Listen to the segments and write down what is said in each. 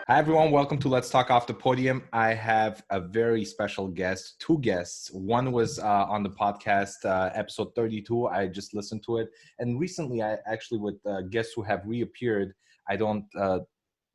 Hi, everyone. Welcome to Let's Talk Off the Podium. I have a very special guest, two guests. One was on the podcast, episode 32. I just listened to it. And recently, I actually, with guests who have reappeared, I don't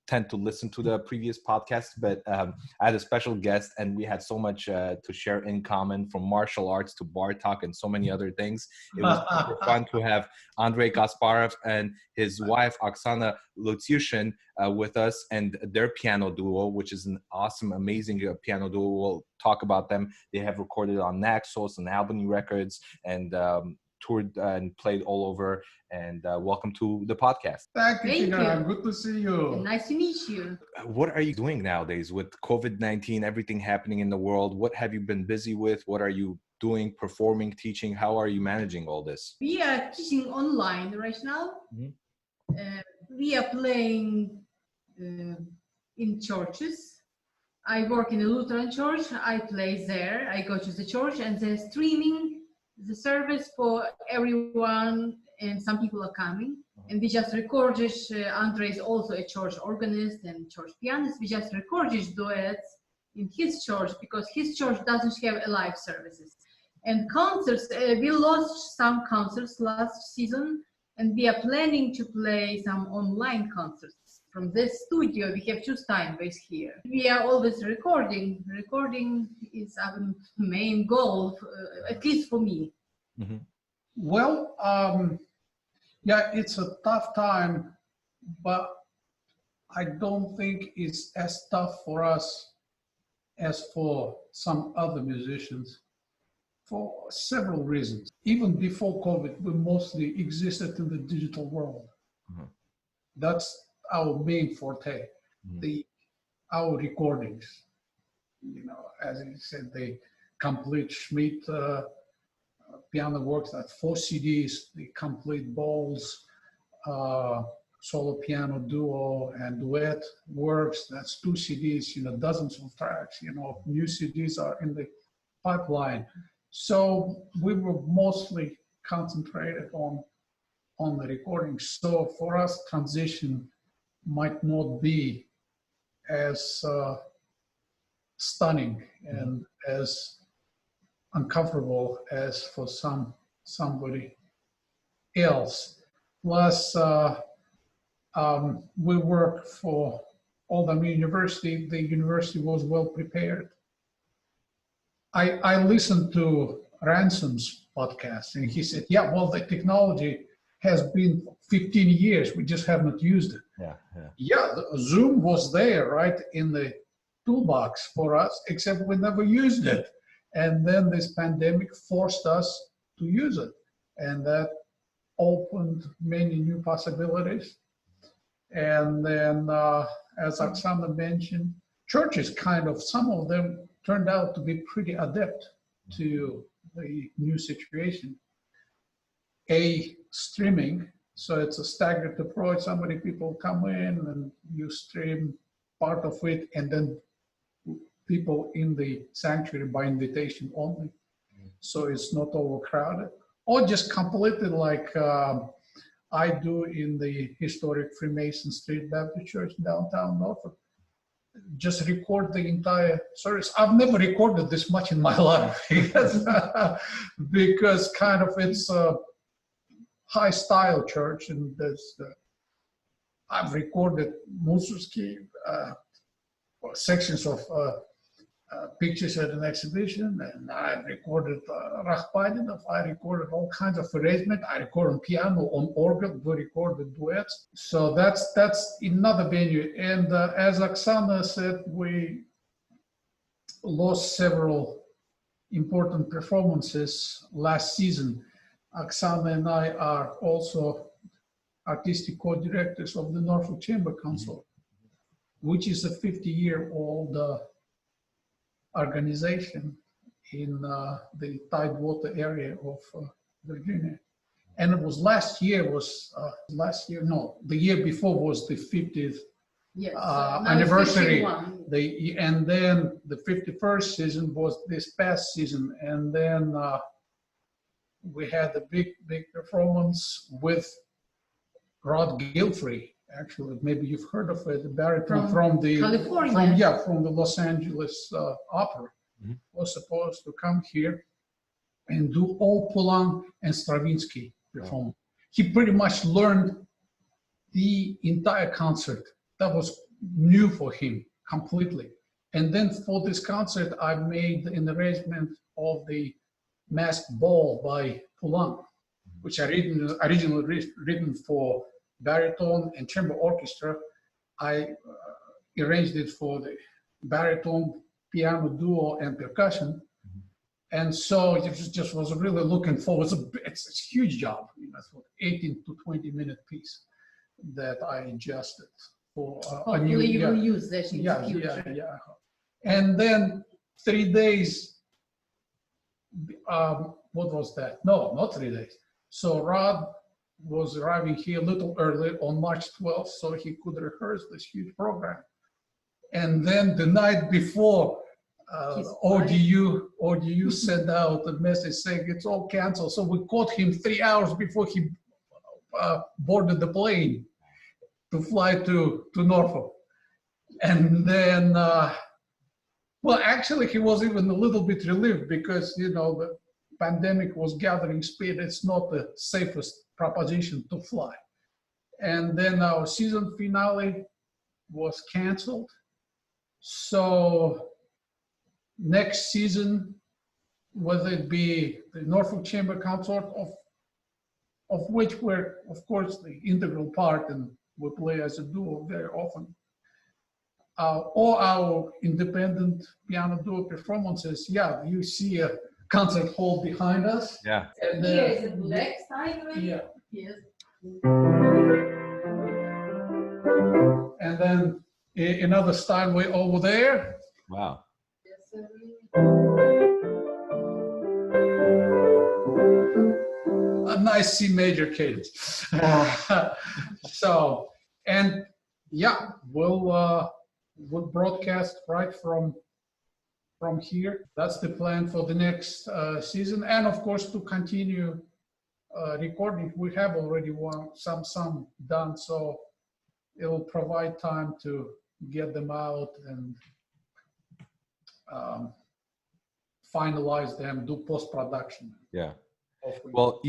tend to listen to the previous podcast, but I had a special guest and we had so much to share in common, from martial arts to bar talk and so many other things. It was super fun to have Andrey Kasparov and his wife Oksana Lutsyshyn with us, and their piano duo, which is an awesome, amazing piano duo. We'll talk about them. They have recorded on Naxos and Armenian Records and toured and played all over. And welcome to the podcast. Thank you, Tigran. Good to see you. Nice to meet you. What are you doing nowadays with COVID-19, everything happening in the world? What have you been busy with? What are you doing, performing, teaching? How are you managing all this? We are teaching online right now. We are playing in churches. I work in a Lutheran church. I play there. I go to the church and they're streaming the service for everyone, and some people are coming. And we just recorded, Andrey is also a church organist and church pianist. We just recorded duets in his church because his church doesn't have a live services. And concerts, we lost some concerts last season, and we are planning to play some online concerts. From this studio, we have two Steinways here. We are always recording. Recording is our main goal, at least for me. Mm-hmm. Well, yeah, it's a tough time, but I don't think it's as tough for us as for some other musicians, for several reasons. Even before COVID, we mostly existed in the digital world. Mm-hmm. That's our main forte, our recordings. You know, as you said, the complete Schmitt PianoWorks, that's 4 CDs, the complete bowls, solo piano duo and duet works, that's 2 CDs, you know, dozens of tracks, you know, new CDs are in the pipeline. So we were mostly concentrated on the recording. So for us, transition might not be as stunning and as uncomfortable as for somebody else. Plus, we work for Oldham University. The university was well prepared. I listened to Ransom's podcast, and he said, yeah, well, the technology has been 15 years, we just have not used it. Yeah, Zoom was there, right, in the toolbox for us, except we never used it. And then this pandemic forced us to use it. And that opened many new possibilities. And then, as Oksana mentioned, churches kind of, some of them turned out to be pretty adept to the new situation. Streaming, so it's a staggered approach. So many people come in and you stream part of it, and then people in the sanctuary by invitation only. So it's not overcrowded. Or just completely like I do in the historic Freemason Street Baptist Church downtown Norfolk. Just record the entire service. I've never recorded this much in my life because kind of it's a high style church, and there's I've recorded Mussorgsky sections of pictures at an exhibition, and I recorded Rachmaninoff, I recorded all kinds of arrangement, I recorded on piano, on organ, we recorded duets. So that's another venue. And as Oksana said, we lost several important performances last season. Oksana and I are also artistic co-directors of the Norfolk Chamber Council, which is a 50-year-old organization in the Tidewater area of Virginia. And it was the year before was the 50th anniversary. And then the 51st season was this past season. And then we had a big performance with Rod Gilfrey Actually, maybe you've heard of it, the baritone from the Los Angeles Opera, was supposed to come here and do all Poulenc and Stravinsky performance. He pretty much learned the entire concert. That was new for him completely. And then for this concert, I made an arrangement of the Masked Ball by Poulenc, which I originally written for baritone and chamber orchestra. I arranged it for the baritone, piano duo, and percussion. And so it just was really looking forward. It's a huge job. It's an 18 to 20-minute piece that I adjusted for a new. Hopefully you will use this in the future. Yeah. And then 3 days. What was that? No, not 3 days. So Rod was arriving here a little early on March 12th, so he could rehearse this huge program. And then the night before, ODU sent out a message saying it's all canceled. So we caught him 3 hours before he boarded the plane to fly to Norfolk. And then, well, actually, he was even a little bit relieved because, the pandemic was gathering speed. It's not the safest proposition to fly. And then our season finale was canceled. So next season, whether it be the Norfolk Chamber Consort, of which we're, of course, the integral part and we play as a duo very often, or our independent piano duo performances, you see a concert hall behind us. Yeah. And here is the black side, right? Yeah. Yes. And then another Steinway over there. Wow. Yes, sir. A nice C major cadence. So, and we'll broadcast right from here. That's the plan for the next season, and of course to continue recording. We have already some done, so it will provide time to get them out and finalize them, do post-production. Yeah. Well,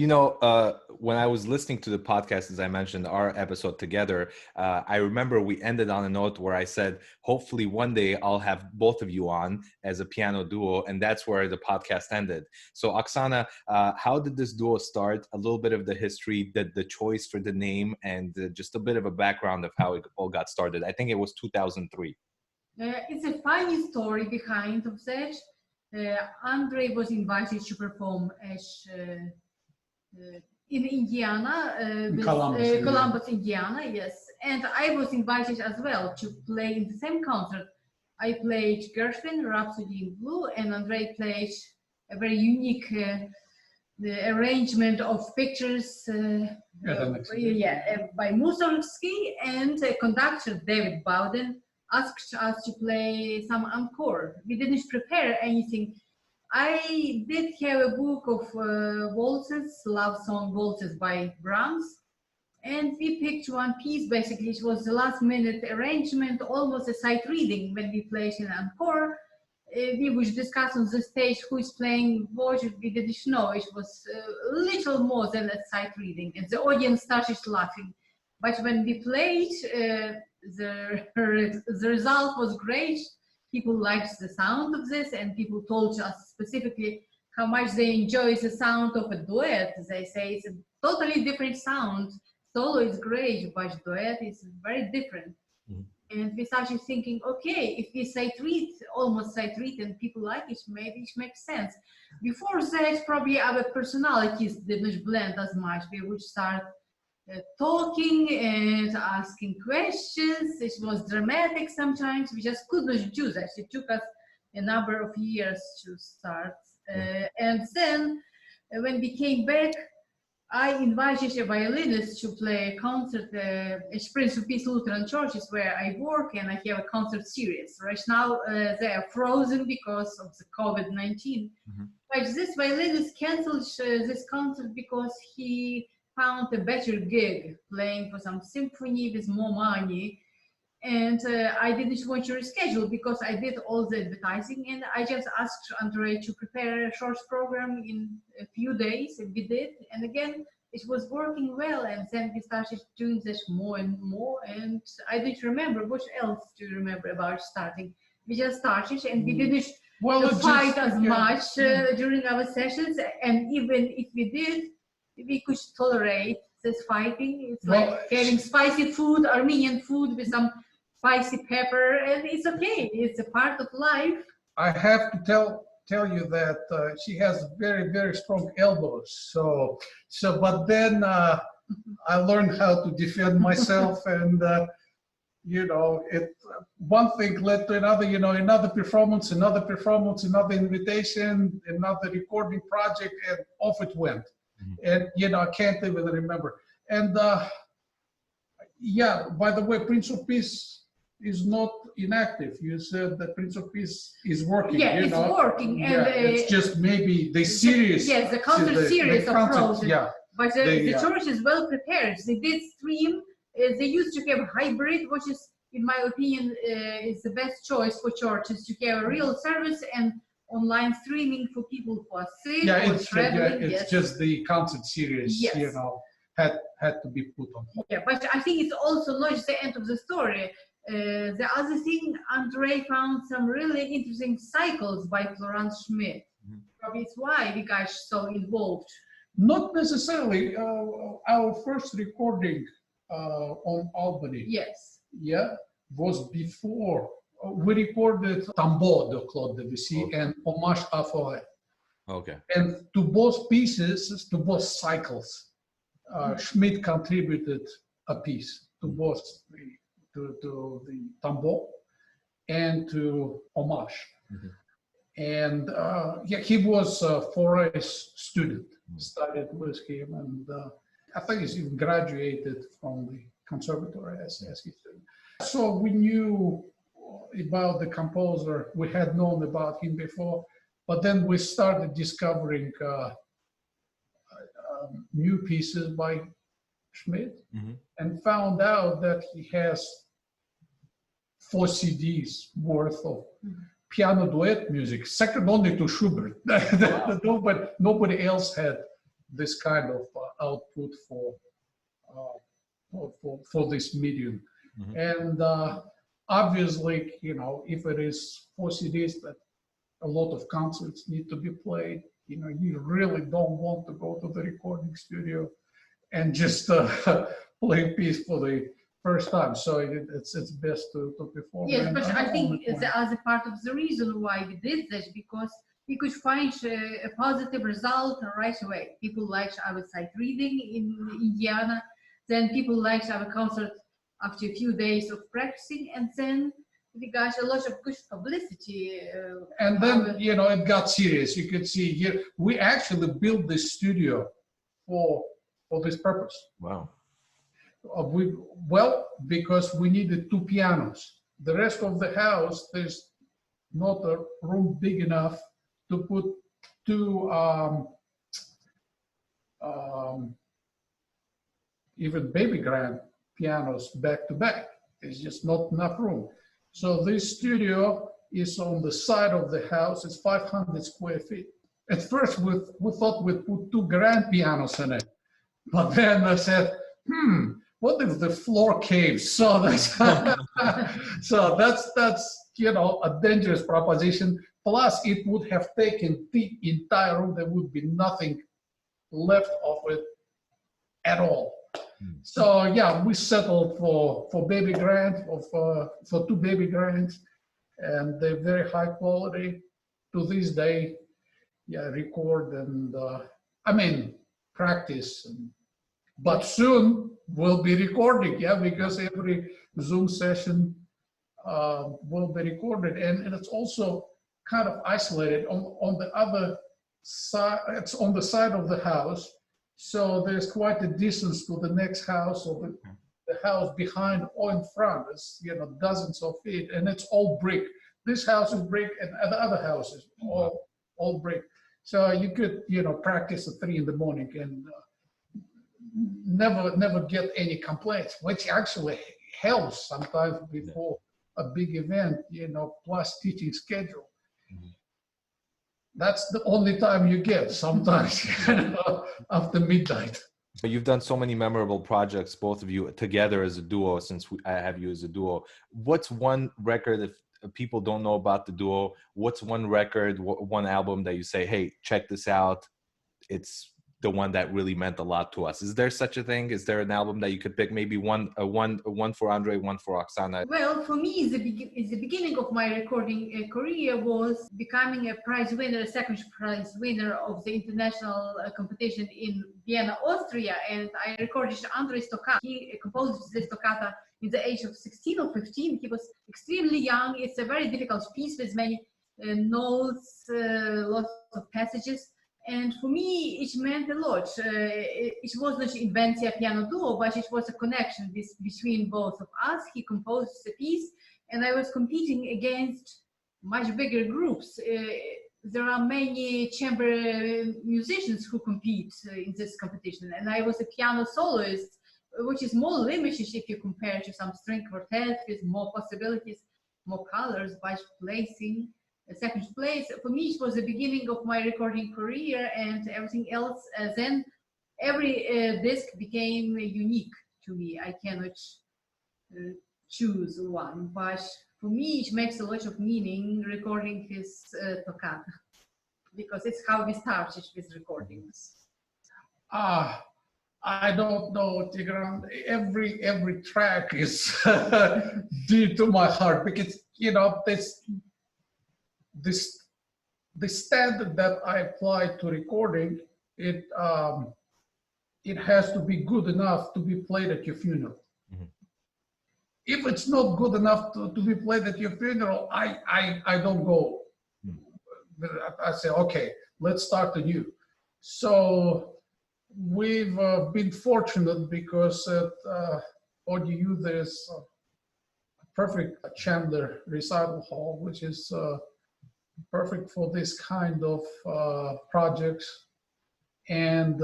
when I was listening to the podcast, as I mentioned, our episode together, I remember we ended on a note where I said, hopefully one day I'll have both of you on as a piano duo, and that's where the podcast ended. So Oksana, how did this duo start? A little bit of the history, the choice for the name, and just a bit of a background of how it all got started. I think it was 2003. It's a funny story behind of that. Andrey was invited to perform as in Indiana, Columbus, Indiana, yes. And I was invited as well to play in the same concert. I played Gershwin, Rhapsody in Blue, and Andrey played a very unique the arrangement of pictures by Mussorgsky, and conductor David Bowden asked us to play some encore. We didn't prepare anything. I did have a book of waltzes, love song waltzes by Brahms, and we picked one piece. Basically, it was the last minute arrangement, almost a sight reading. When we played in encore, we would discuss on the stage who is playing what. We didn't know. It was a little more than a sight reading, and the audience started laughing. But when we played, the result was great. People liked the sound of this, and people told us specifically how much they enjoy the sound of a duet. They say it's a totally different sound. Solo is great, but duet is very different. Mm-hmm. And we started thinking, okay, if we sight read, almost sight read, and people like it, maybe it makes sense. Before that, probably our personalities didn't blend as much. We would start talking and asking questions. It was dramatic sometimes. We just couldn't do that. It took us a number of years to start. And then when we came back, I invited a violinist to play a concert at Prince of Peace Lutheran Churches, where I work, and I have a concert series. Right now, they are frozen because of the COVID-19. Mm-hmm. But this violinist canceled this concert because he found a better gig playing for some symphony with more money. And I didn't want to reschedule because I did all the advertising, and I just asked Andrey to prepare a short program in a few days, and we did. And again, it was working well, and then we started doing this more and more. And I didn't remember. What else do you remember about starting? We just started, and we didn't fight as much during our sessions. And even if we did, we could tolerate this fighting. It's like having spicy food, Armenian food with some spicy pepper, and it's okay. It's a part of life. I have to tell you that she has very, very strong elbows. But then I learned how to defend myself, and one thing led to another. Another performance, another invitation, another recording project, and off it went. And I can't even remember. And by the way, Prince of Peace is not inactive. You said that Prince of Peace is working. Yeah, it's working. And it's just maybe the series. Yes, the concert series approach. Yeah. But the church is well prepared. They did stream. They used to have hybrid, which is, in my opinion, is the best choice for churches, to have a real service and online streaming for people who are sick or traveling. It's just the concert series, had to be put on hold. Yeah, but I think it's also not just the end of the story. The other thing, Andrey found some really interesting cycles by Florent Schmitt. Probably it's why we got so involved. Not necessarily. Our first recording on Albany. Yes. Yeah, was before. We recorded Tambo de Claude Debussy and Hommage à Forêt. Okay. And to both pieces, to both cycles, Schmitt contributed a piece to both to the Tambo and to Hommage. And he was Forêt's student, studied with him, and I think he's even graduated from the conservatory as his student. So we knew about the composer. We had known about him before, but then we started discovering new pieces by Schmitt, and found out that he has 4 CDs worth of piano duet music, second only to Schubert. Nobody else had this kind of output for this medium. And obviously, if it is 4 CDs that a lot of concerts need to be played, you really don't want to go to the recording studio and just play a piece for the first time. So it's best to perform. Yes, but I think the other part of the reason why we did this, because we could find a positive result right away. People liked our sight reading in Indiana. Then people liked our concert after a few days of practicing, and then we got a lot of good publicity. And then, it got serious. You could see here, we actually built this studio for this purpose. Wow. Because we needed 2 pianos. The rest of the house, there's not a room big enough to put 2 even baby grand pianos back to back. There's just not enough room. So this studio is on the side of the house. It's 500 square feet. At first, we thought we'd put 2 grand pianos in it. But then I said, what if the floor caves? So that's a dangerous proposition. Plus, it would have taken the entire room. There would be nothing left of it at all. So we settled for baby grand, for 2 baby grands, and they're very high quality. To this day, record and practice. But soon we'll be recording, because every Zoom session will be recorded, and it's also kind of isolated on the other side. It's on the side of the house. So there's quite a distance to the next house or the house behind or in front. It's dozens of feet, and it's all brick. This house is brick, and the other house is all brick. So you could practice at 3 in the morning, and never get any complaints, which actually helps sometimes before a big event, you know, plus teaching schedule. That's the only time you get sometimes, you know, after midnight. You've done so many memorable projects, both of you together as a duo, since I have you as a duo. What's one record, if people don't know about the duo, what's one record, one album that you say, hey, check this out, it's the one that really meant a lot to us? Is there such a thing? Is there an album that you could pick? Maybe one for Andrey, one for Oksana? Well, for me, the beginning of my recording career was becoming a prize winner, a second prize winner of the international competition in Vienna, Austria. And I recorded Andrey's toccata. He composed this toccata in the age of 16 or 15. He was extremely young. It's a very difficult piece with many notes, lots of passages. And for me, it meant a lot. It was not Invencia Piano Duo, but it was a connection between both of us. He composed the piece, and I was competing against much bigger groups. There are many chamber musicians who compete in this competition, and I was a piano soloist, which is more limited if you compare to some string quartet with more possibilities, more colors, by placing. Second place. For me, it was the beginning of my recording career, and everything else. Then every disc became unique to me. I cannot choose one, but for me, it makes a lot of meaning recording his toccata, because it's how we started with recordings. I don't know, Tigran. Every track is dear to my heart, because you know the standard that I apply to recording, it has to be good enough to be played at your funeral. If it's not good enough to be played at your funeral, I don't go. I say, okay, let's start anew. So we've been fortunate because at ODU there's a perfect chamber recital hall, which is perfect for this kind of projects. And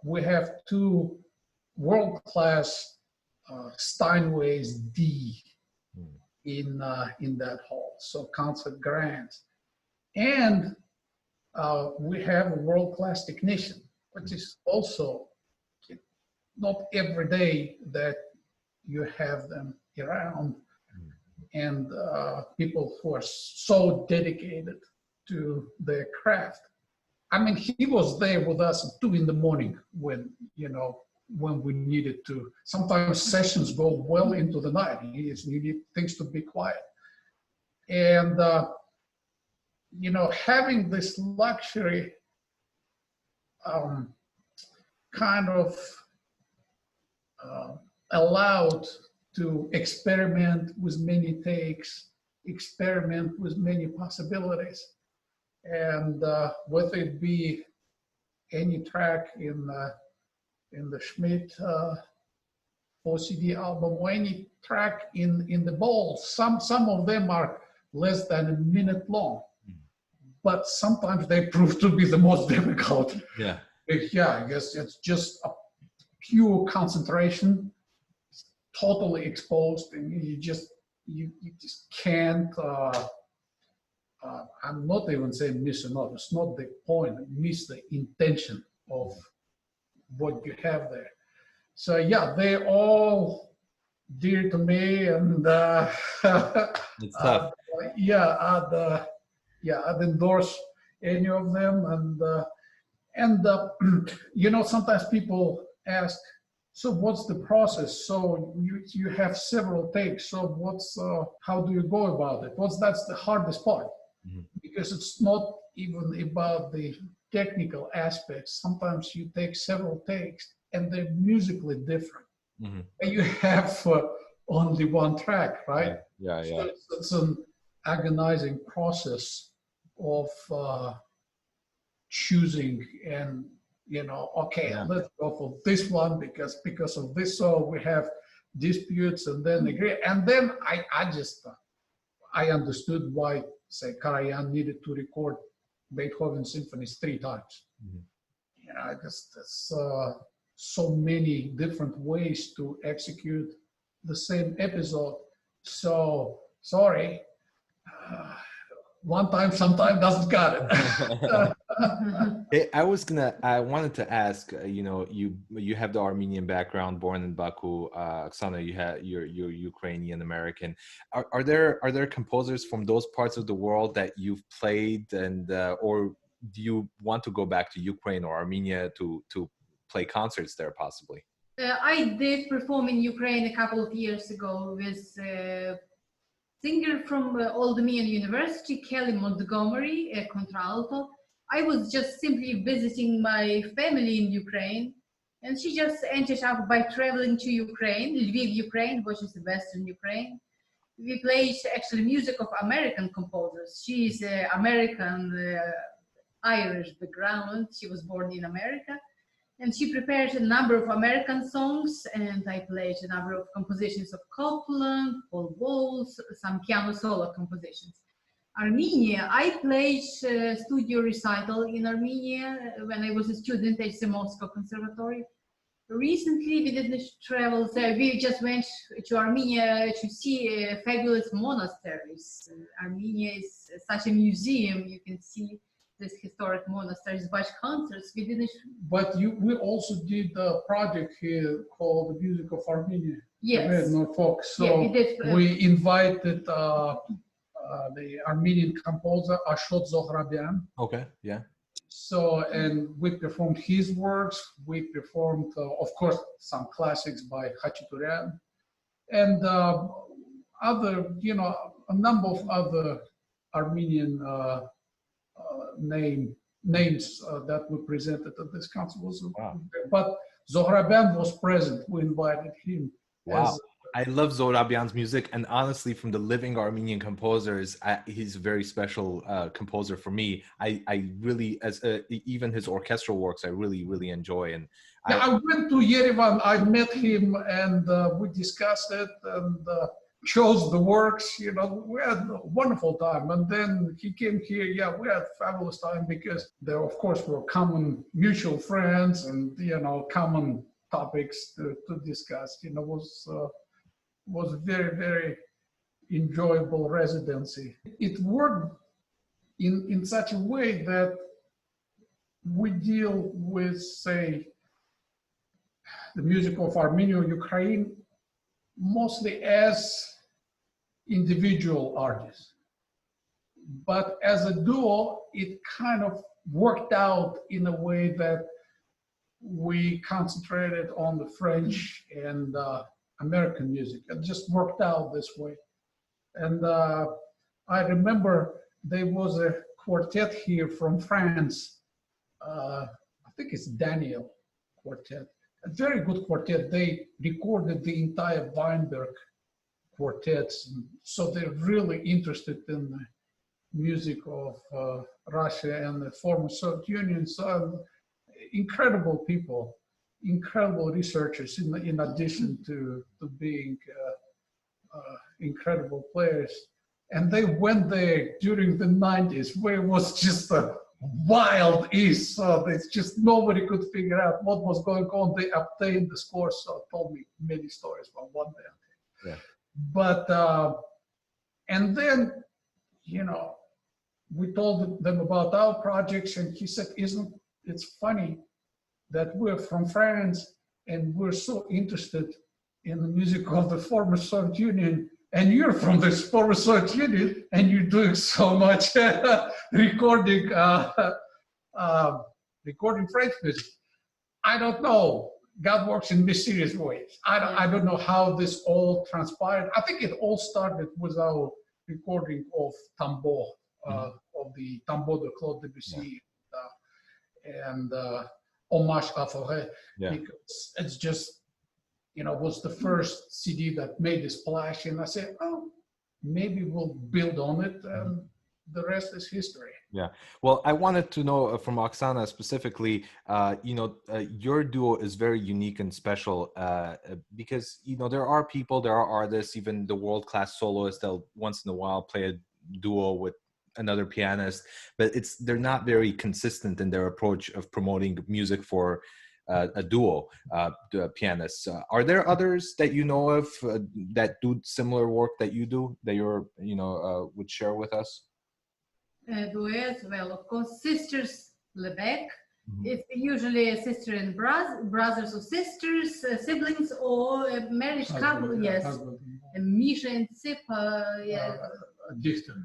we have two world-class Steinways D in that hall, so concert grands. And we have a world-class technician, which is also not every day that you have them around. And people who are so dedicated to their craft. I mean, he was there with us at 2 in the morning when, you know, when we needed to. Sometimes sessions go well into the night. You need things to be quiet. And, you know, having this luxury kind of allowed to experiment with many takes, experiment with many possibilities. And whether it be any track in the Schmitt 4-CD album or any track in the bowl, some of them are less than a minute long, but sometimes they prove to be the most difficult. Yeah, I guess it's just a pure concentration, totally exposed, and you just can't. I'm not even saying miss a note. It's not the point. Miss the intention of what you have there. So yeah, they're all dear to me, and it's tough. I'd endorse any of them, and you know, sometimes people ask, so what's the process? So you have several takes. So what's how do you go about it? That's the hardest part, because it's not even about the technical aspects. Sometimes you take several takes and they're musically different. And you have only one track, right? Yeah. So it's an agonizing process of choosing, and you know, okay, let's go for this one because of this, so we have disputes and then agree. And then I understood why, say, Karajan needed to record Beethoven symphonies 3 times. You know, I guess that's so many different ways to execute the same episode. So sorry, one time, sometime doesn't cut it. I wanted to ask, you have the Armenian background, born in Baku. Oksana, you're Ukrainian American. Are there composers from those parts of the world that you've played, and or do you want to go back to Ukraine or Armenia to play concerts there possibly? I did perform in Ukraine a couple of years ago with singer from Old-Dominion University, Kelly Montgomery, a contralto. I was just simply visiting my family in Ukraine, and she just ended up by traveling to Ukraine, Lviv, Ukraine, which is Western Ukraine. We played actually music of American composers. She's American, Irish background. She was born in America. And she prepared a number of American songs, and I played a number of compositions of Copland, Paul Bowles, some piano solo compositions. Armenia, I played studio recital in Armenia when I was a student at the Moscow Conservatory. Recently, we didn't travel there. We just went to Armenia to see fabulous monasteries. Armenia is such a museum. You can see this historic monasteries, but concerts we didn't. But we also did a project here called The Music of Armenia. Yes. Norfolk. So yeah, we did. We invited the Armenian composer Ashot Zohrabian. Okay. Yeah. So, and we performed his works. We performed, of course, some classics by Khachaturian, and other, a number of other Armenian names that we presented at this concert. Wow. But Zohrabian was present. We invited him. Wow. I love Zohrabian's music, and honestly, from the living Armenian composers, he's a very special composer for me. I really, even his orchestral works, I really enjoy. And I went to Yerevan. I met him, and we discussed it and chose the works. We had a wonderful time. And then he came here. Yeah, we had a fabulous time because there, of course, were common mutual friends and common topics to discuss. Was very, very enjoyable residency. It worked in such a way that we deal with, say, the music of Armenia or Ukraine mostly as individual artists. But as a duo, it kind of worked out in a way that we concentrated on the French and American music. It just worked out this way. And I remember there was a quartet here from France. I think it's Daniel Quartet. A very good quartet. They recorded the entire Weinberg quartets. So they're really interested in the music of Russia and the former Soviet Union. So incredible people. Incredible researchers in addition to being incredible players. And they went there during the 90s where it was just a wild east. So there's just nobody could figure out what was going on. They obtained the scores, so told me many stories from one band. Yeah. But, and then, we told them about our projects, and he said, it's funny that we're from France and we're so interested in the music of the former Soviet Union, and you're from the former Soviet Union and you're doing so much recording French music. I don't know. God works in mysterious ways. I don't know how this all transpired. I think it all started with our recording of Tambo, of the Tambo de Claude Debussy, and Hommage à Forêt, because it's just, was the first CD that made a splash, and I said, oh, maybe we'll build on it, and the rest is history. Yeah. Well, I wanted to know from Oksana specifically, your duo is very unique and special because, there are artists, even the world-class soloists, they'll once in a while play a duo with another pianist, but they're not very consistent in their approach of promoting music for a duo pianists. Are there others that you know of that do similar work that you do, that you're, would share with us? Duet, well, of course, sisters Lebec. It's usually a sister and brothers or sisters, siblings, or a marriage couple. Yes, Misha and Tsipa. Yeah, Dichter.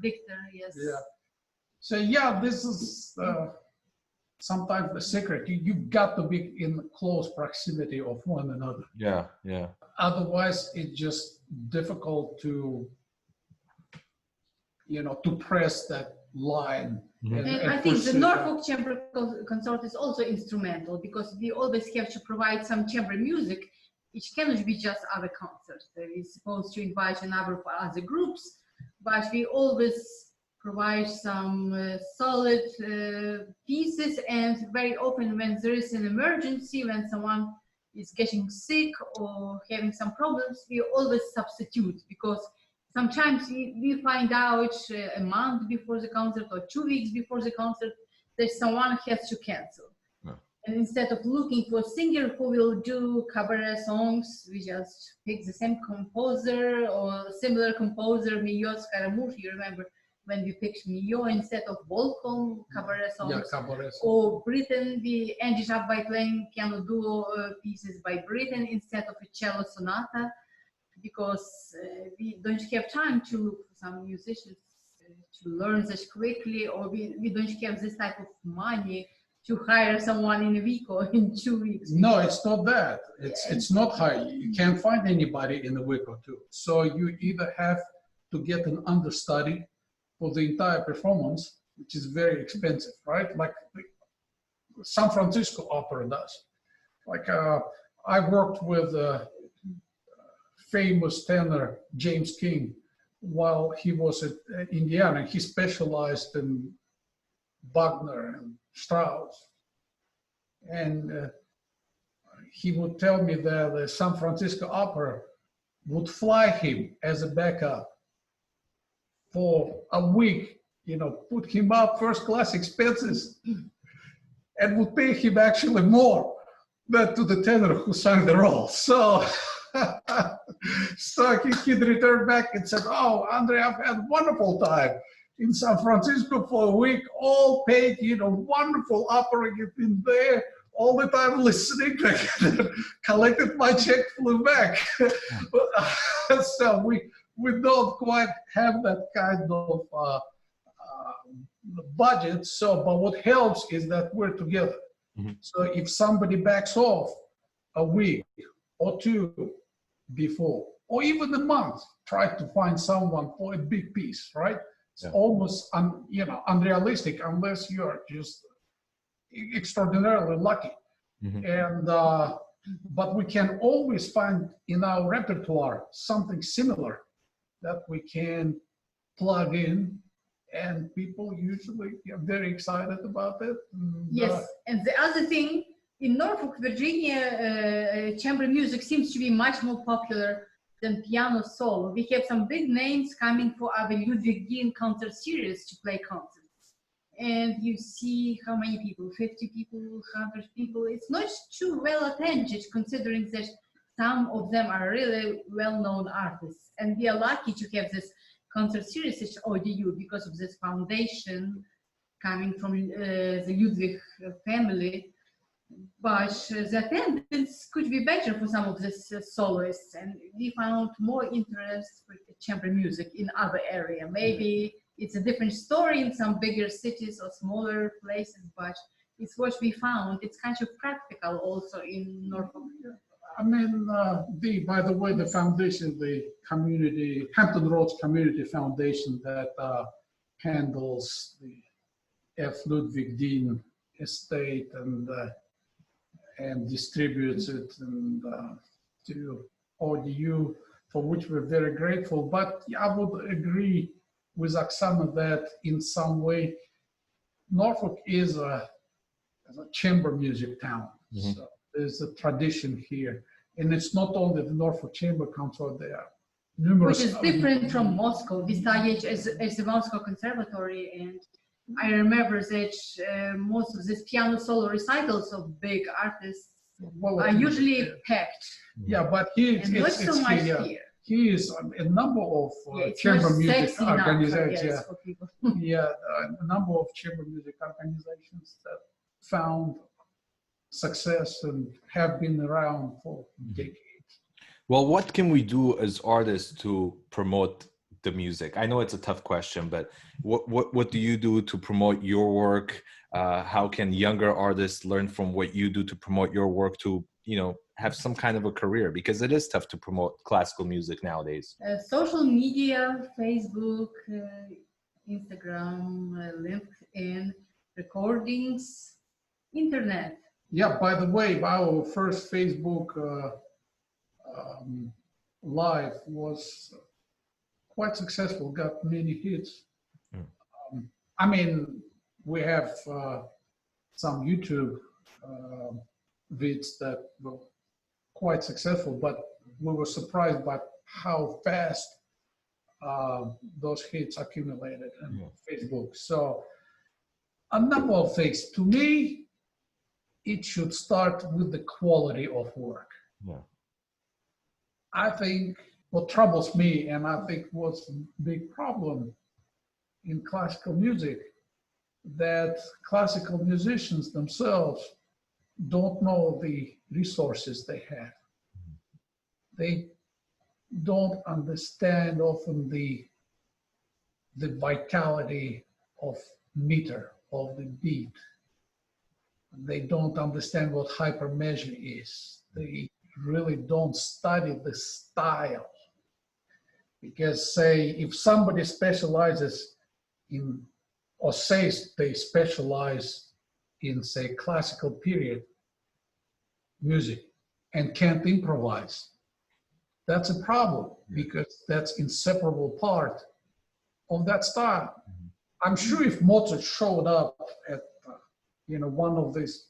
Yes. Yeah. So yeah, this is sometimes the secret. You've got to be in close proximity of one another. Yeah, yeah. Otherwise, it's just difficult to, to press that line. And I think the Norfolk Chamber Consort is also instrumental, because we always have to provide some chamber music. It cannot be just other concerts. We're supposed to invite a number of other groups, but we always provide some solid pieces, and very often when there is an emergency, when someone is getting sick or having some problems, we always substitute, because sometimes we find out a month before the concert or 2 weeks before the concert that someone has to cancel. No. And instead of looking for a singer who will do cabaret songs, we just pick the same composer or similar composer, Mio Scaramouche. You remember when we picked Mio instead of Volcom cabaret songs? Yeah, cabaret songs. Or Britain, we ended up by playing piano duo pieces by Britain instead of a cello sonata, because we don't have time to look for some musicians to learn this quickly, or we don't have this type of money to hire someone in a week or in 2 weeks. No, it's not that. It's not high. You can't find anybody in a week or two. So you either have to get an understudy for the entire performance, which is very expensive, right? Like San Francisco Opera does. Like I worked with famous tenor James King while he was at Indiana. He specialized in Wagner and Strauss, and he would tell me that the San Francisco Opera would fly him as a backup for a week, put him up first class expenses, and would pay him actually more than to the tenor who sang the role. So so he'd return back and said, "Oh, Andrey, I've had a wonderful time in San Francisco for a week, all paid, wonderful opera. You've been there all the time listening, collected my check, flew back." So we don't quite have that kind of budget. So, but what helps is that we're together. Mm-hmm. So if somebody backs off a week or two before, or even a month, try to find someone for a big piece, right? It's almost unrealistic unless you're just extraordinarily lucky. Mm-hmm. And but we can always find in our repertoire something similar that we can plug in, and people usually get very excited about it. And, yes, and the other thing, in Norfolk, Virginia, chamber music seems to be much more popular than piano solo. We have some big names coming for our Ludwig Dean concert series to play concerts. And you see how many people, 50 people, 100 people. It's not too well attended, considering that some of them are really well-known artists. And we are lucky to have this concert series at ODU because of this foundation coming from the Ludwig family. But the attendance could be better for some of these soloists, and we found more interest for chamber music in other areas. Maybe it's a different story in some bigger cities or smaller places, but it's what we found. It's kind of practical also in Norfolk. I mean, by the way, the foundation, the community, Hampton Roads Community Foundation that handles the F. Ludwig Dean estate and distributes it to ODU, for which we're very grateful. But I would agree with Oksana that in some way, Norfolk is a chamber music town. Mm-hmm. So there's a tradition here. And it's not only the Norfolk Chamber Consort, there are numerous... Which is different from Moscow. We studied as the Moscow Conservatory, and I remember that most of these piano solo recitals of big artists well, are usually packed. Yeah, but here and not so much here. Here is a number of chamber music organizations. A number of chamber music organizations that found success and have been around for decades. Well, what can we do as artists to promote the music? I know it's a tough question, but what do you do to promote your work? How can younger artists learn from what you do to promote your work to, have some kind of a career? Because it is tough to promote classical music nowadays. Social media, Facebook, Instagram, LinkedIn, recordings, internet. Yeah, by the way, our first Facebook live was quite successful, got many hits. I mean, we have some YouTube vids that were quite successful, but we were surprised by how fast those hits accumulated on Facebook. So a number of things. To me, it should start with the quality of work. Yeah. I think what troubles me, and I think what's a big problem in classical music, that classical musicians themselves don't know the resources they have. They don't understand often the vitality of meter, of the beat. They don't understand what hypermeasure is. They really don't study the style. Because say, if somebody specializes in, or says they specialize in, say, classical period music and can't improvise, that's a problem, because that's inseparable part of that style. I'm sure if Mozart showed up at one of these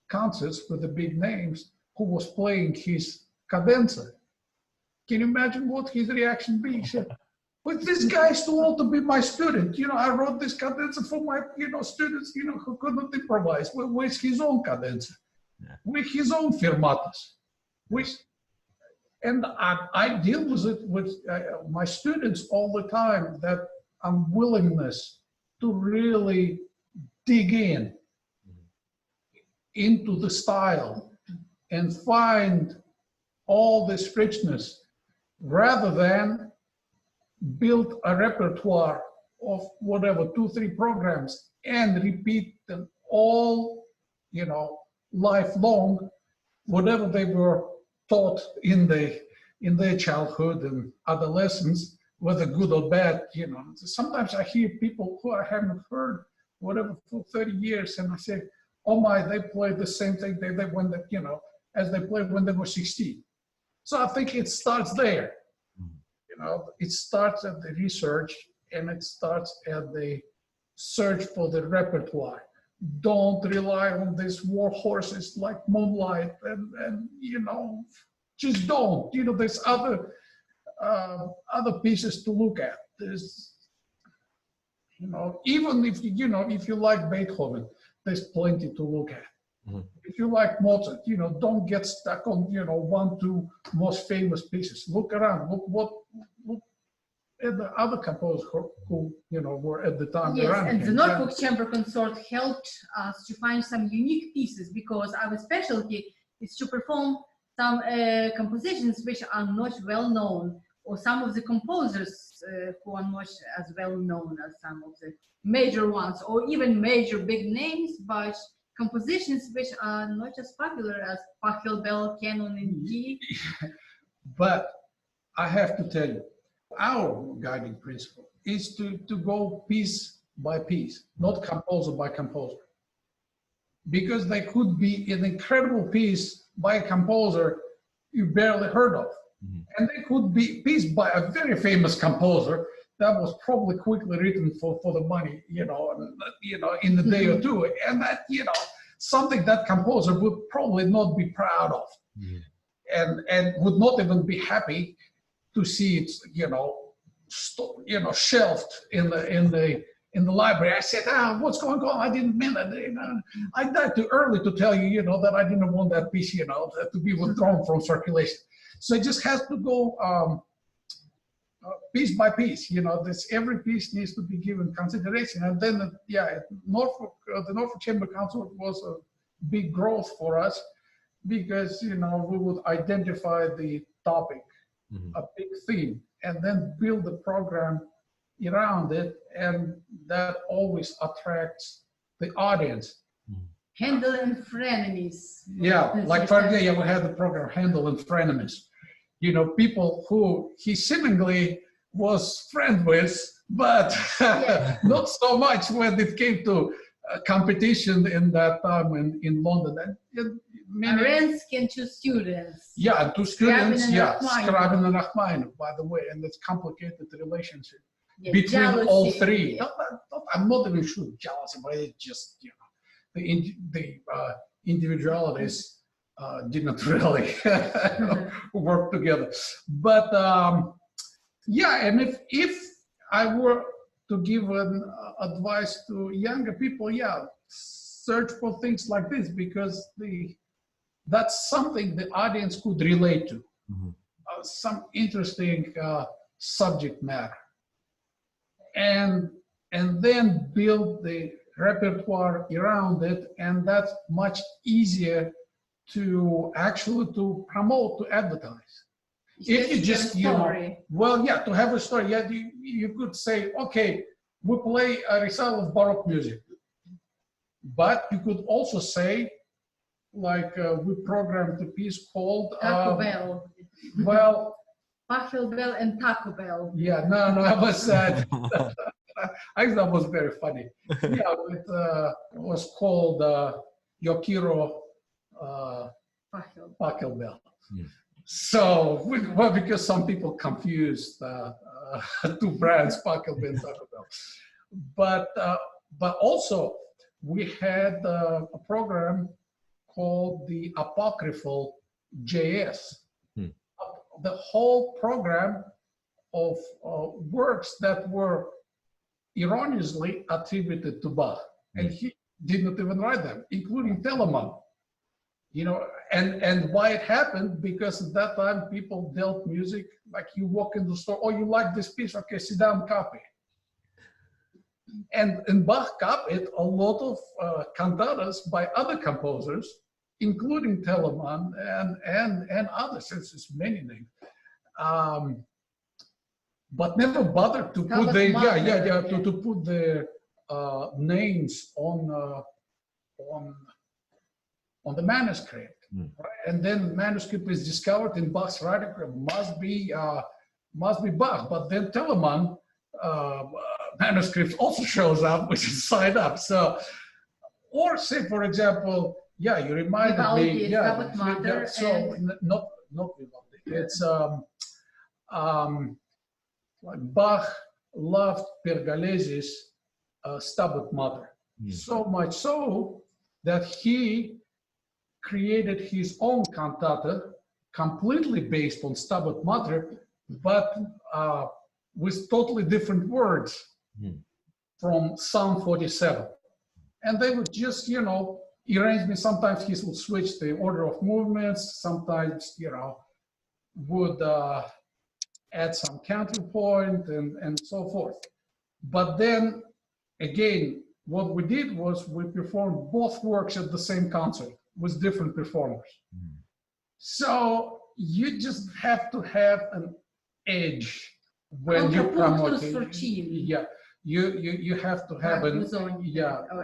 concerts with the big names, who was playing his cadenza, can you imagine what his reaction be? He said, "But this guy is too old to be my student. I wrote this cadenza for my students who couldn't improvise with his own cadenza, with his own fermatas." And I deal with it with my students all the time, that unwillingness to really dig into the style and find all this richness, rather than build a repertoire of whatever, 2-3 programs and repeat them all, lifelong, whatever they were taught in their childhood and adolescence, whether good or bad. Sometimes I hear people who I haven't heard whatever for 30 years, and I say, "Oh my, they play the same thing as they played when they were 16." So I think it starts there. It starts at the research, and it starts at the search for the repertoire. Don't rely on these war horses like Moonlight, and just don't. There's other pieces to look at. There's, even if you like Beethoven, there's plenty to look at. If you like Mozart, don't get stuck on 1-2 most famous pieces. Look around. Look at the other composers who were at the time. Yes, and the Notebook Chamber Consort helped us to find some unique pieces, because our specialty is to perform some compositions which are not well known, or some of the composers who are not as well known as some of the major ones, or even major big names, but compositions which are not as popular as Pachelbel Canon in G. But I have to tell you, our guiding principle is to go piece by piece, not composer by composer. Because there could be an incredible piece by a composer you barely heard of. And there could be a piece by a very famous composer that was probably quickly written for the money, in a day or two. And that, something that composer would probably not be proud of. And would not even be happy to see it, shelved in in the library. I said, what's going on? I didn't mean it. I died too early to tell you, that I didn't want that piece, to be withdrawn from circulation. So it just has to go piece by piece. Every piece needs to be given consideration. And then, the Norfolk Chamber Council was a big growth for us because, we would identify the topic, a big theme, and then build the program around it, and that always attracts the audience. Handel and frenemies. Yeah, like for example, we had the program Handel and frenemies. People who he seemingly was friend with, but not so much when it came to competition in that time in London. And Arensky and two students. Yeah, and two students, Scriabin and Rachmaninoff, by the way, and it's complicated relationship between jealousy. All three. I'm not even sure jealousy, but it's just, the individualities didn't really work together. But and if I were to give an advice to younger people, search for things like this, because that's something the audience could relate to. Some interesting subject matter. And then build the repertoire around it, and that's much easier to actually to promote, to advertise. If you just, to have a story, you could say, okay, we play a recital of Baroque music, but you could also say, like, we programmed a piece called Taco Bell. Well, Buffalo Bell and Taco Bell. Yeah, no, I was sad. I thought that was very funny. Yeah, it was called Yokiro Buffalo Bell. So, because some people confused two brands, Buffalo Bell and Taco Bell. But also, we had a program called the Apocryphal JS. The whole program of works that were erroneously attributed to Bach, and he didn't even write them, including Telemann. And why it happened, because at that time people dealt music like you walk in the store, oh, you like this piece, okay, sit down, copy. And Bach copied a lot of cantatas by other composers, including Telemann and others. It's many names, but never bothered to put to put their names on the manuscript. Right? And then manuscript is discovered in Bach's writing, must be Bach, but then Telemann manuscript also shows up, which is side up. So, or say, for example, you reminded me, so not Vivaldi. It's like Bach loved Pergolesi's Stabat Mater, so much so that he created his own cantata completely based on Stabat Mater, but with totally different words from Psalm 47. And they would just, arrange me. Sometimes he would switch the order of movements, sometimes, would add some counterpoint and so forth. But then, again, what we did was we performed both works at the same concert with different performers. So you just have to have an edge when you promote it. You have to have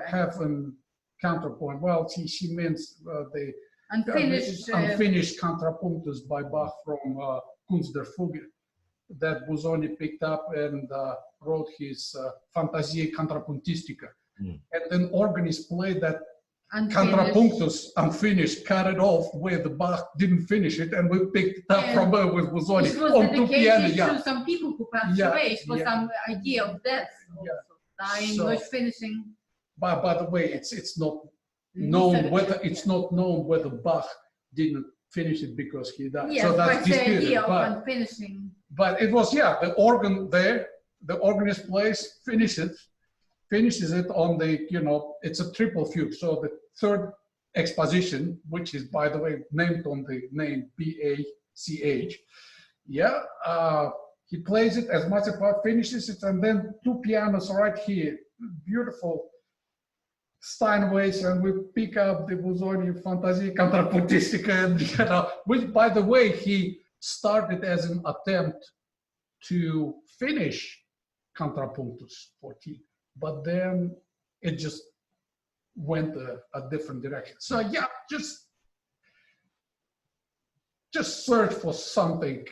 have an counterpoint. Well, she means the unfinished contrapuntus by Bach from Kunst der Fuge that Busoni picked up and wrote his Fantasie Contrapuntistica. And then organist played that contrapunctus unfinished, cut it off where the Bach didn't finish it, and we picked it up from her with Busoni on two pianos. To some people who passed away for some idea of death, dying, not finishing. By the way, it's not known whether Bach didn't finish it because he died. Yes, so that's disputed. Finishing. But it was the organ there, the organist plays, finish it, finishes it on the, it's a triple fugue. So the third exposition, which is, by the way, named on the name BACH. Yeah, he plays it as much as finishes it, and then two pianos right here, beautiful Steinways, and we pick up the Busoni Fantasie Contrapuntistica, and which, by the way, he started as an attempt to finish Contrapuntus 14, but then it just went a different direction. So yeah, just search for something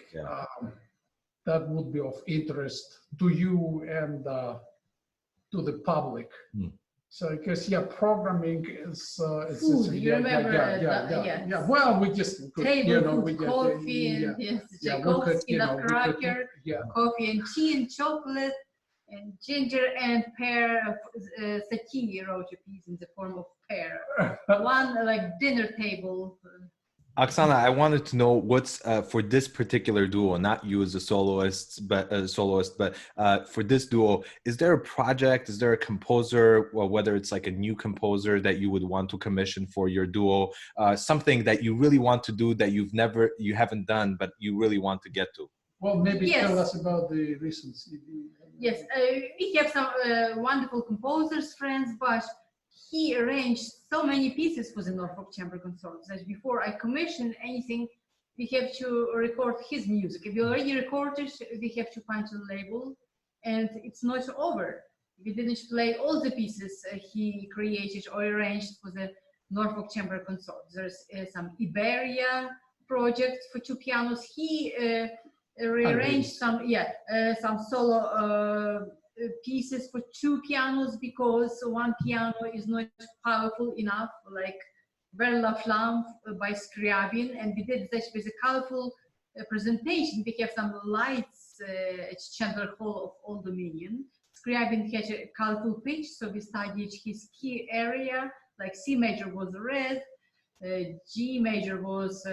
that would be of interest to you and to the public. So because programming is food. You remember? Yeah. Well, we just table food, coffee and coffee, nutcracker, coffee and tea and chocolate and ginger and pear. Sakini wrote a piece in the form of pear. One like dinner table. Oksana, I wanted to know what's for this particular duo, not you as a soloist, but for this duo, is there a project, is there a composer, or whether it's like a new composer that you would want to commission for your duo, something that you really want to do that you haven't done, but you really want to get to? Well, maybe tell us about the recent CD. Yes, we have some wonderful composers, friends, but he arranged so many pieces for the Norfolk Chamber Consort that before I commission anything, we have to record his music. If we already recorded, we have to find a label, and it's not over. We didn't play all the pieces he created or arranged for the Norfolk Chamber Consort. There's some Iberia project for two pianos. He rearranged some solo pieces for two pianos because one piano is not powerful enough, like Vers la Flamme by Scriabin, and we did that with a colorful presentation. We have some lights at Chandler Hall of Old Dominion. Scriabin had a colorful pitch, so we studied his key area, like C major was red, G major was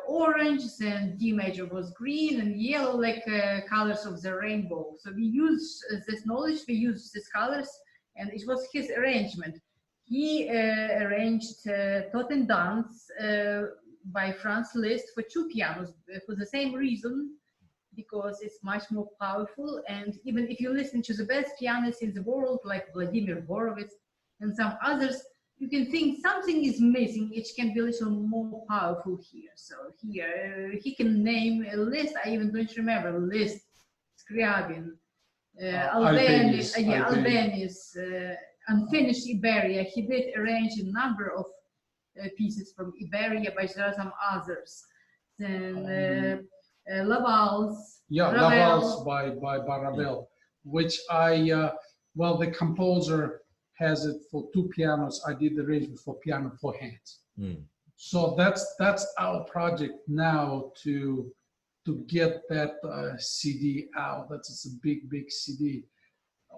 orange, and D major was green, and yellow, like colors of the rainbow. So we used this knowledge, we used these colors, and it was his arrangement. He arranged Tot and Dance by Franz Liszt for two pianos for the same reason, because it's much more powerful. And even if you listen to the best pianists in the world, like Vladimir Borovitz and some others, you can think something is missing. It can be a little more powerful here. So here he can name a list. I even don't remember Liszt, Scriabin, Albeniz, Unfinished Iberia. He did arrange a number of pieces from Iberia, but there are some others. Then Laval's. Yeah, Laval's by Ravel, which well, the composer has it for two pianos. I did the arrangement for piano for hands. So that's our project now to get that CD out. That's a big CD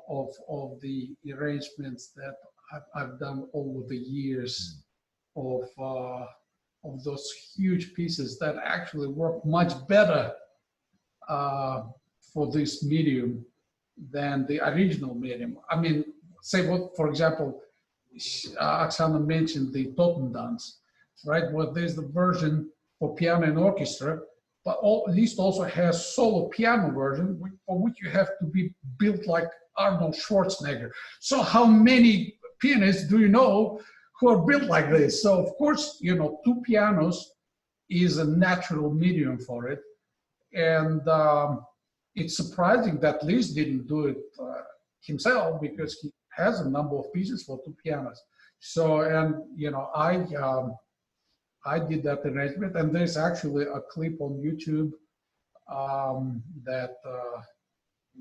of the arrangements that I've done over the years of those huge pieces that actually work much better for this medium than the original medium. I mean, say what, for example, Oksana mentioned the Totendance, right? Well, there's the version for piano and orchestra, but at least also has solo piano version for which you have to be built like Arnold Schwarzenegger. So how many pianists do you know who are built like this? So of course, you know, two pianos is a natural medium for it. And it's surprising that Liszt didn't do it himself, because he has a number of pieces for two pianos. So, and you know, I did that arrangement, and there's actually a clip on YouTube that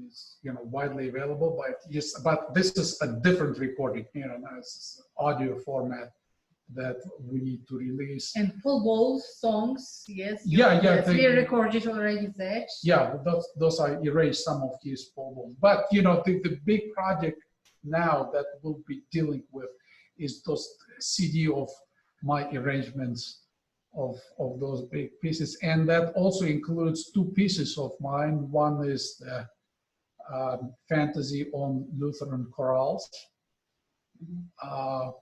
is, you know, widely available. But this is a different recording, you know, it's audio format that we need to release. And full bowl songs, yes. Yeah. We recorded already that. Yeah, those I erased some of his full bowls. But you know, the big project now that we'll be dealing with is those CD of my arrangements of those big pieces, and that also includes two pieces of mine. One is fantasy on Lutheran chorales.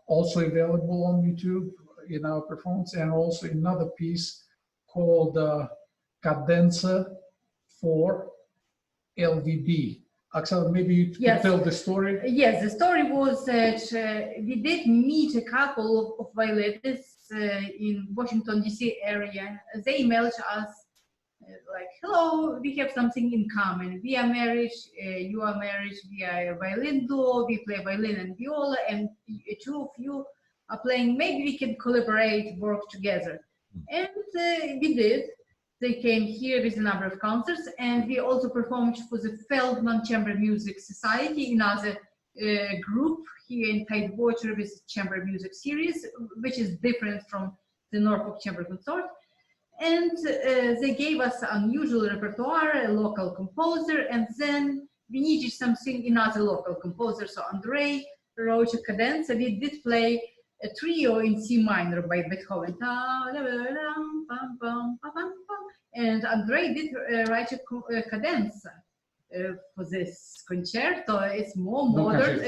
Also available on YouTube in our performance, and also another piece called Cadenza for LVB. Oksana, maybe you can tell the story? Yes, the story was that we did meet a couple of violinists in Washington, D.C. area. They emailed us like, hello, we have something in common. We are married, you are married, we are a violin duo, we play violin and viola, and two of you are playing, maybe we can collaborate, work together. And we did. They came here with a number of concerts, and we also performed for the Feldman Chamber Music Society, another group here in Tidewater with Chamber Music Series, which is different from the Norfolk Chamber Consort. And they gave us unusual repertoire, a local composer, and then we needed something, another local composer. So Andrey wrote a cadenza. We did play a trio in C minor by Beethoven. And Andrey did write a cadenza for this concerto. It's more modern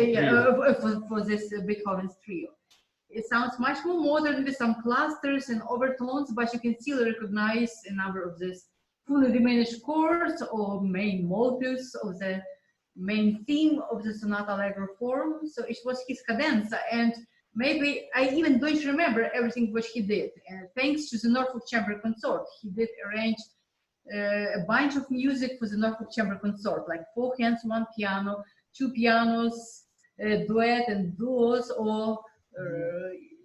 for this Beethoven's trio. It sounds much more modern with some clusters and overtones, but you can still recognize a number of these fully diminished chords or main motifs of the main theme of the sonata allegro form. So it was his cadenza, and maybe I even don't remember everything which he did. And thanks to the Norfolk Chamber Consort, he did arrange a bunch of music for the Norfolk Chamber Consort, like 4 hands, 1 piano, 2 pianos, duet and duos, or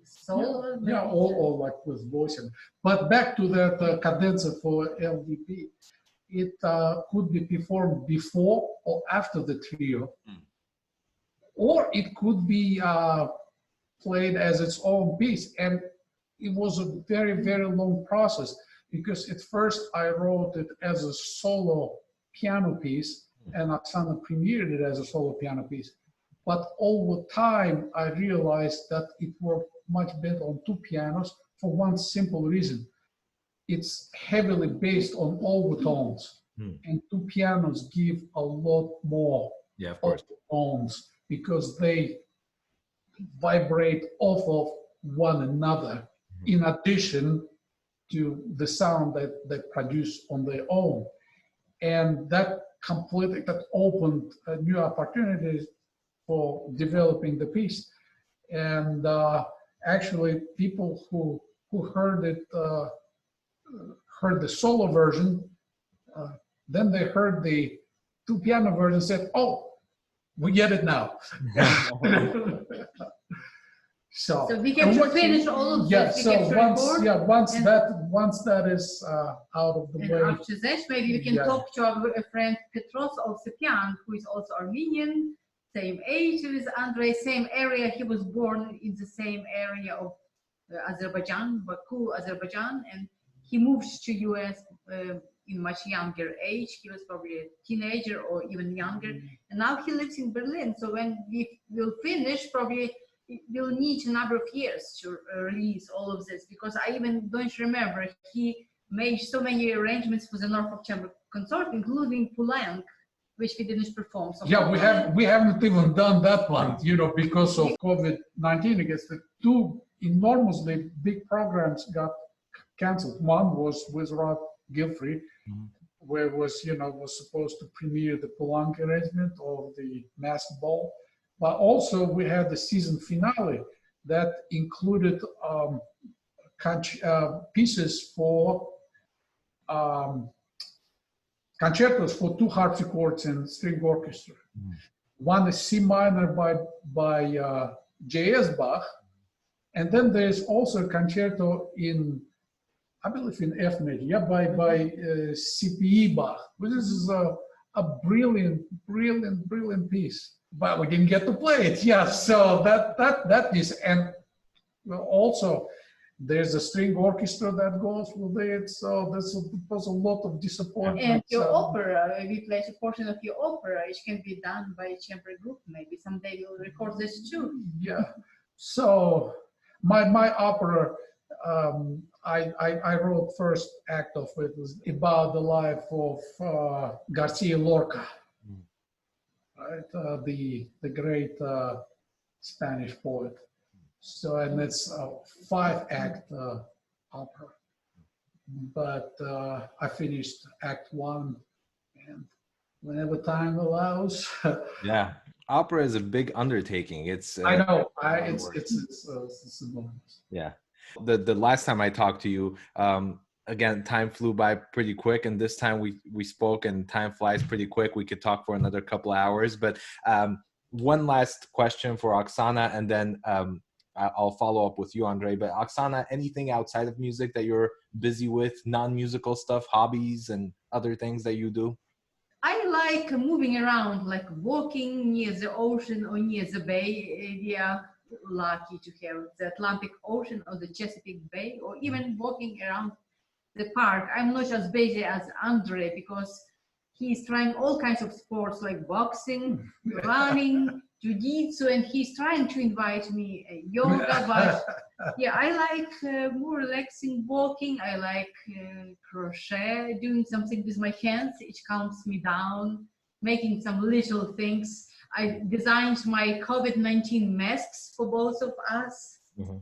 solo. Yeah, all like with voicing. But back to that cadenza for LVP, it could be performed before or after the trio, or it could be played as its own piece. And it was a very, very long process, because at first I wrote it as a solo piano piece, and Oksana premiered it as a solo piano piece. But over time, I realized that it worked much better on 2 pianos for one simple reason. It's heavily based on overtones, and 2 pianos give a lot more overtones, because they vibrate off of one another, in addition to the sound that they produce on their own. And that opened new opportunities for developing the piece. And actually, people who heard it, heard the solo version, then they heard the 2 piano version, said, oh, we get it now. So we can finish all of this. So once that is out of the way. After that, maybe we can talk to our friend Petros Olsepian, who is also Armenian, same age as Andrey, same area. He was born in the same area of Azerbaijan, Baku, Azerbaijan, and he moved to US in much younger age. He was probably a teenager or even younger, and now he lives in Berlin. So when we will finish, probably we'll need a number of years to release all of this, because I even don't remember. He made so many arrangements for the Norfolk Chamber Consort, including Poulenc, which we didn't perform. So we haven't even done that one, because of COVID-19. I guess the 2 enormously big programs got canceled. One was with Rod Gilfrey, where was supposed to premiere the Poulenc arrangement of the Masked Ball. But also we had the season finale that included pieces for concertos for 2 harpsichords and string orchestra. One is C minor by J.S. Bach, and then there's also a concerto in, I believe in F major, by C.P.E. Bach. This is a brilliant piece. But we didn't get to play it. So that is, and also there's a string orchestra that goes with it. So was a lot of disappointment. And your opera, we play a portion of your opera. It can be done by a chamber group. Maybe someday you'll record this too. Yeah. So my opera, I wrote first act of it was about the life of Garcia Lorca. right? The great Spanish poet. So, and it's a 5-act opera. But I finished Act 1, and whenever time allows. Yeah, opera is a big undertaking. It's I know. It's enormous. Yeah. The last time I talked to you, again, time flew by pretty quick, and this time we spoke, and time flies pretty quick. We could talk for another couple of hours, but one last question for Oksana, and then I'll follow up with you, Andrey. But Oksana, anything outside of music that you're busy with, non-musical stuff, hobbies, and other things that you do? I like moving around, like walking near the ocean or near the bay area. Lucky to have the Atlantic Ocean or the Chesapeake Bay, or even walking around the park. I'm not as busy as Andrey because he's trying all kinds of sports like boxing, running, jiu-jitsu, and he's trying to invite me yoga. But yeah, I like more relaxing walking. I like crochet, doing something with my hands. It calms me down, making some little things. I designed my COVID-19 masks for both of us. Mm-hmm.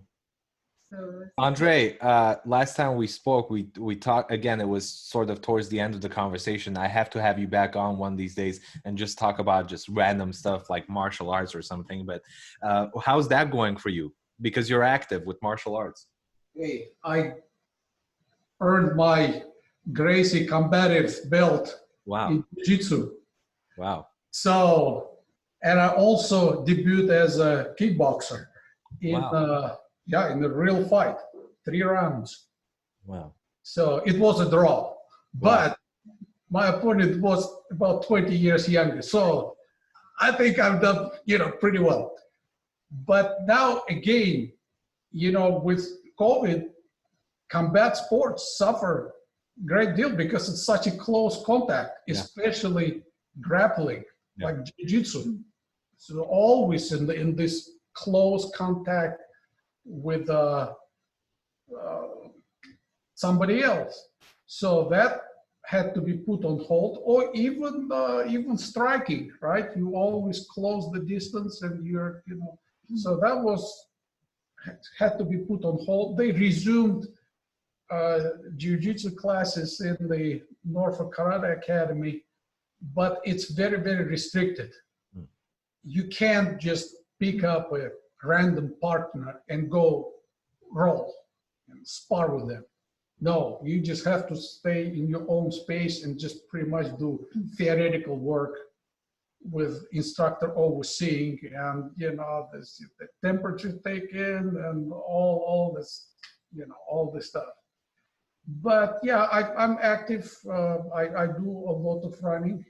So, Andrey, last time we spoke, we talked again. It was sort of towards the end of the conversation. I have to have you back on one of these days and just talk about just random stuff like martial arts or something. But how's that going for you? Because you're active with martial arts. Hey, I earned my Gracie combative belt in jiu-jitsu. Wow. So, and I also debuted as a kickboxer in in a real fight, 3 rounds. Wow. So it was a draw, but my opponent was about 20 years younger. So I think I've done, pretty well. But now again, with COVID, combat sports suffer a great deal because it's such a close contact, especially grappling, like jiu-jitsu. So always in this close contact with somebody else. So that had to be put on hold, or even striking, right? You always close the distance, and you're, so that had to be put on hold. They resumed jiu-jitsu classes in the Norfolk Karate Academy, but it's very, very restricted. You can't just pick up a random partner and go roll and spar with them. No, you just have to stay in your own space and just pretty much do theoretical work with instructor overseeing, and the temperature taken and all this, all this stuff. But yeah, I'm active. I do a lot of running.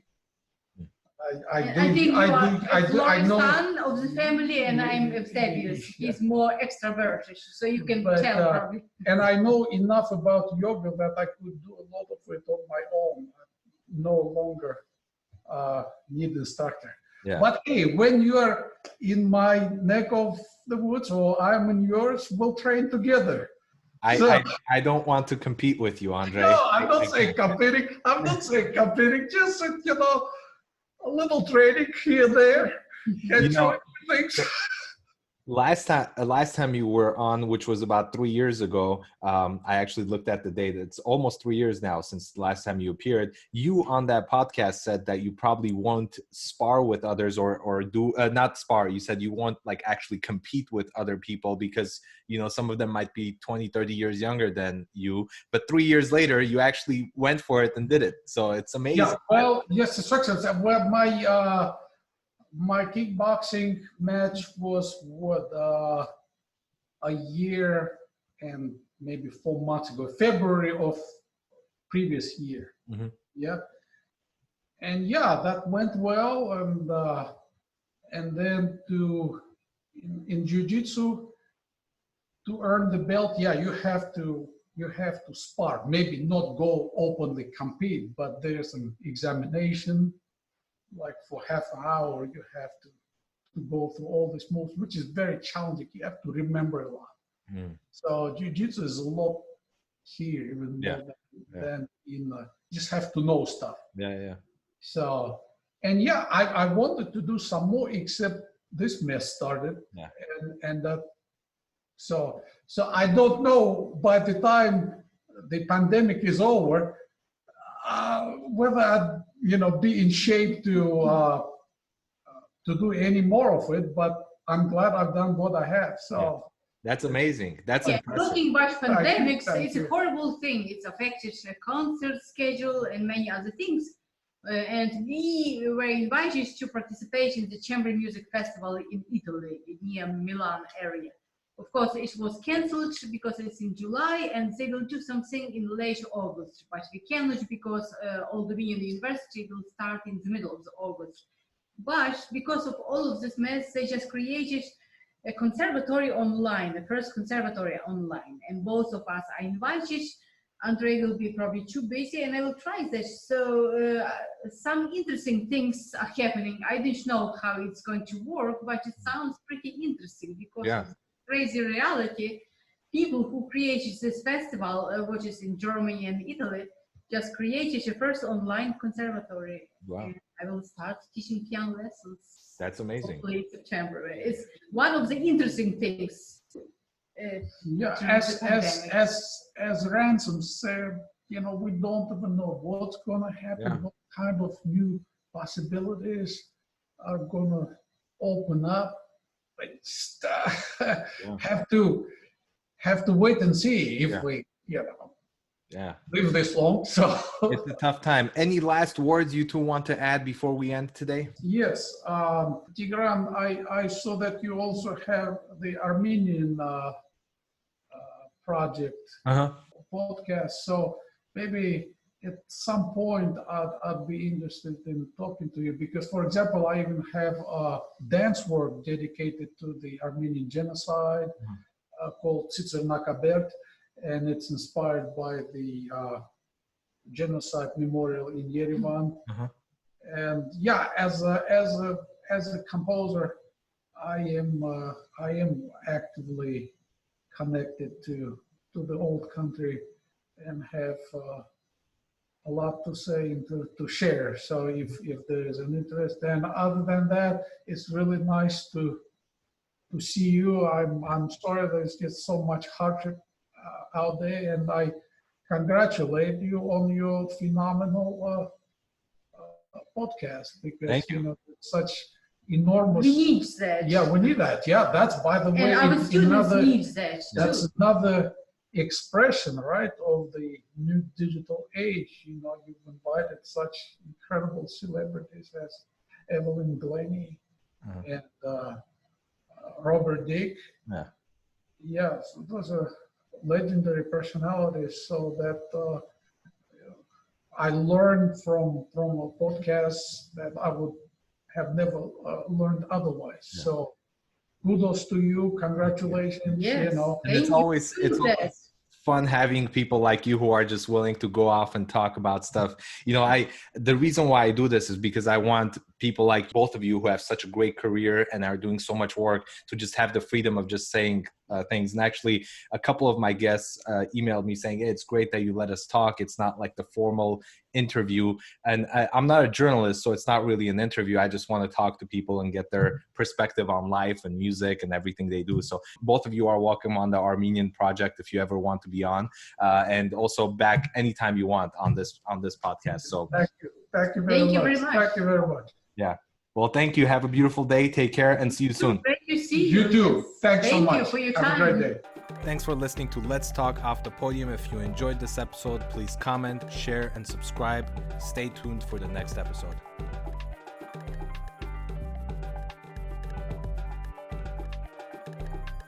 I think you are the son of the family, and I'm Eusebius. He's more extroverted, so you can tell probably. And I know enough about yoga that I could do a lot of it on my own. I no longer need an instructor. Yeah. But hey, when you are in my neck of the woods or I'm in yours, we'll train together. I don't want to compete with you, Andrey. No, I'm not saying competing. I'm not saying competing. Just a little training here and there. And things. Last time you were on, which was about 3 years ago, I actually looked at the date. It's almost 3 years now since the last time you appeared. You on that podcast said that you probably won't spar with others or do not spar. You said you won't actually compete with other people because some of them might be 20, 30 years younger than you. But 3 years later, you actually went for it and did it. So it's amazing. Yeah. Well, yes, instructions. Well, my kickboxing match was a year and maybe 4 months ago, February of previous year. Mm-hmm. Yeah, and yeah, that went well, and then in jiu-jitsu to earn the belt, yeah, you have to spar. Maybe not go openly compete, but there's an examination. Like for half an hour, you have to go through all these moves, which is very challenging. You have to remember a lot. So jiu-jitsu is a lot here, even more than in. Just have to know stuff. Yeah. So, And yeah, I wanted to do some more, except this mess started. Yeah. And that, so I don't know by the time the pandemic is over, whether I'd, be in shape to do any more of it, but I'm glad I've done what I have. So. Yeah. That's amazing. That's impressive. Talking about pandemics, it's a horrible thing. It's affected the concert schedule and many other things. And we were invited to participate in the Chamber Music Festival in Italy, near Milan area. Of course, it was cancelled because it's in July, and they will do something in late August. But we cannot because All-USSR University will start in the middle of August. But because of all of this mess, they just created a conservatory online, the first conservatory online, and both of us are invited. Andrey will be probably too busy, and I will try this. So some interesting things are happening. I didn't know how it's going to work, but it sounds pretty interesting because of crazy reality. People who created this festival, which is in Germany and Italy, just created the first online conservatory. Wow. And I will start teaching piano lessons. That's amazing. Hopefully in September. It's one of the interesting things. As Ransom said, we don't even know what's going to happen, what kind of new possibilities are going to open up. It's, have to wait and see if we, live this long. So it's a tough time. Any last words you two want to add before we end today? Yes, Tigran, I saw that you also have the Armenian Project podcast. So maybe at some point I'd be interested in talking to you because, for example, I even have a dance work dedicated to the Armenian genocide called Tsitser Nakabert. And it's inspired by the genocide memorial in Yerevan. And yeah, as a composer, I am actively connected to the old country and have a lot to say and to share. So if there is an interest, and other than that, it's really nice to see you. I'm sorry there's just so much hardship out there, and I congratulate you on your phenomenal podcast because it's such enormous. We need that. Yeah, we need that. Yeah, that's, by the way, and our students need that too. That's another expression, right, of the new digital age. You've invited such incredible celebrities as Evelyn Glennie and Robert Dick. Yeah, so those are legendary personalities. So that I learned from a podcast that I would have never learned otherwise. So kudos to you, congratulations. Yes. And it's always fun having people like you who are just willing to go off and talk about stuff. The reason why I do this is because I want people like both of you who have such a great career and are doing so much work to just have the freedom of just saying things. And actually, a couple of my guests emailed me saying, hey, it's great that you let us talk. It's not like the formal interview. And I'm not a journalist, so it's not really an interview. I just want to talk to people and get their perspective on life and music and everything they do. So both of you are welcome on the Armenian Project if you ever want to be on, and also back anytime you want on this podcast. So thank you very much. Thank you very much. Yeah. Well, thank you. Have a beautiful day. Take care and see you soon. Great to see you. You too. Thanks so much. Thank you for your time. Have a great day. Thanks for listening to Let's Talk Off the Podium. If you enjoyed this episode, please comment, share, and subscribe. Stay tuned for the next episode.